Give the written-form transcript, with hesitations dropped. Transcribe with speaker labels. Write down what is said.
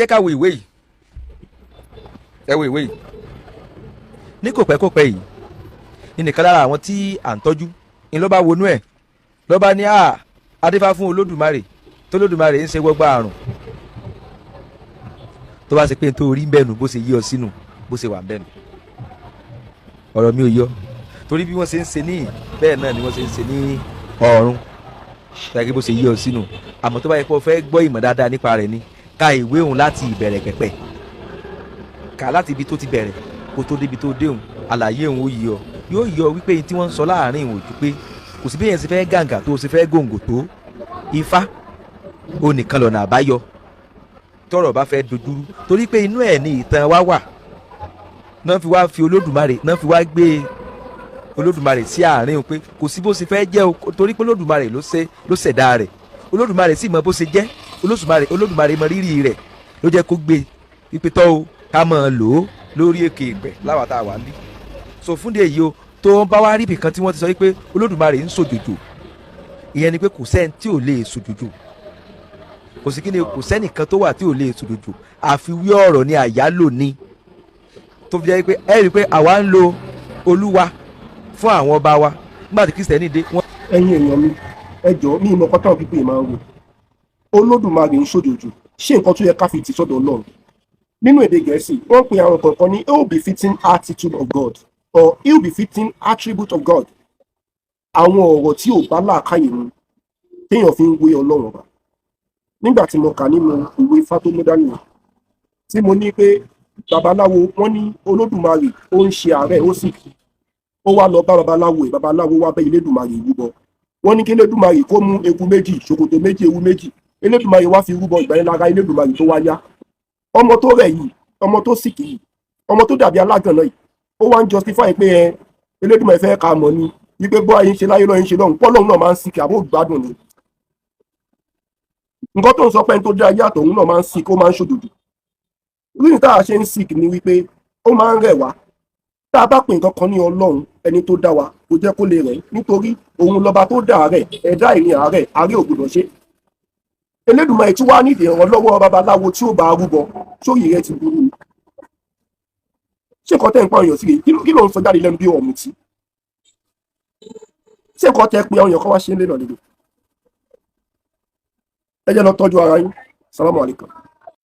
Speaker 1: jẹ́ ká wo ìwé yìí, ẹ wo ìwé yìí. Ní kò pẹ́ yìí nìkan lára àwọn tí à ń tọ́jú ni ló bá wọnú ẹ̀ ló bá ní adéfá fún olódùmarè tó lódùmarè ń ṣe gbọ́gbà àrùn tó bá ṣe pé tó rí ń bẹ́nu bó ṣe yí ọ sínú bó ṣe wà ń bẹ́nu. Ọ̀rọ̀ mi ò yọ torí bí wọ́n ṣe ń ṣe ní bẹ́ẹ̀ náà ni wọ́n ṣe ń ṣe ní ọ̀run tàbí bó ṣe yí ọ sínú. Àmọ́ tó bá yẹ kó fẹ́ gbọ́ ìmọ̀ dáadáa nípa rẹ̀ ni ka ìwé òun láti ìbẹ̀rẹ̀ pẹ̀pẹ̀, kà láti ibi tó ti bẹ̀rẹ̀ kó tó débi tó dé òun, àlàyé òun ó yí ọ, yóò yọ wípé tí wọ́n ń sọ láàrin ìwọ̀n ojú pé kò sí bí èèyàn ṣe fẹ́ gàǹgà tó ṣe fẹ́ gòǹgò tó ifá ó nìkan lọ́nà àbáyọ tọ́rọ̀ bá fẹ́ dojúrú, torí pé inú ẹ̀ ni ìtàn wa wà. Náà fi wá fi olódùmarè náà fi wá gbé olódùmarè sí àárín òun pé kò sí bó ṣe fẹ́ jẹ́ o, torí pé olódùmarè ló ṣẹ̀dá rẹ̀, olódùmarè sì mọ bó ṣe jẹ́, olódùmarè mọ rírì rẹ̀ ló jẹ́ kó gbé pípẹ́ tọ́ o ká mọ̀ lò ó lórí èké ìpẹ́ láwa tá a wà ní. So fúndé yìí o tó ń bá wá rí ibìkan tí wọ́n ti sọ wípé olódùmarè ń sòjòjò, ìyẹn ni pé kò sẹ́ni tí ò lè sòjòjò, kò sí kí ni kò sẹ́nìkan tó wà tí ò lè sòjòjò, àfiwé ọ̀rọ̀ ni àyálò ni tó fi jẹ́ pé ẹ rí i pé àwa ń lo olúwa fún àwọn ọba wa nígbà tí kristẹni dé.
Speaker 2: ẹ̀yin èèyàn mi ẹ jọ̀ọ́ mi ìmọ̀ kọ́tà pípé máa ń wò olódùmarè ń sòjòjò ṣé nǹkan tó yẹ ká fi tì sọ́dọ̀ Ọlọ́run. Nínú èdè Gẹ̀ẹ́sì wọ́n pe àwọn kọ̀ọ̀kan ní ill-befitting attitude of God or ill-befitting attribute of God. Àwọn ọ̀rọ̀ tí ò bá làákàyè mu téèyàn fi ń wé Ọlọ́run ọba. Nígbà tí mo kà nínú ìwé Ifá tó mú dání tí mo ní pé babaláwo wọ́n ní olódùmarè ó ń ṣe àárẹ̀ ó sì kú, ó wá lọ bá babaláwo wá bẹ́ Elédùmarè rúbọ. Wọ́n ní kí Elédùmarè kó mú eku méjì ṣòkòtò méjì ewu méjì, Elédùmarè wá fi rúbọ, ìgbà yẹn lára Elédùmarè tó wá yá. Ọmọ tó rẹ̀ yìí, ọmọ tó sìkì yìí, ọmọ tó dàbí alágànná yìí, ó wá ń justify pé Elédùmarè fẹ́ ká mọ̀ ni wípé bó ayé ń ṣe láyé lọ́yìn ṣe lọ́run pọ́lọ́run náà máa ń sìkì àbó gbádùn ni. Nǹkan tó ń sọ pé ẹni tó dá ayé àtọ̀run náà máa ń sìkì, ó máa ń ṣòdòdò. Lóyìn tá a ṣe ń sìkì ni wípé ó máa ń rẹ̀ wá. Tá a bá pè nǹkan kan ní Ọlọ́run ẹni tó dá wa kò jẹ́ kó lè rẹ̀ nítorí òun lọ́ba tó dá àárẹ̀, ẹ̀dá ìrìn àárẹ̀ ò gbọdọ̀ ṣe. Elédùmarè tí wàá nídìí ìrànlọ́wọ́ babaláwo tí ó bá rúbọ sórí rẹ̀ ti burú ni. Ṣé nǹkan tẹ́ ń pa èèyàn sí rèé kí ló ń sọ jáde lẹ́nu bí ọ̀mù tí? Ṣé nǹkan tẹ́ pé àwọn èèyàn kan wá ṣe ń lé lọ nílò? Ẹ jẹ́ lọ tọ́jú ara yín. Salamu alaikum.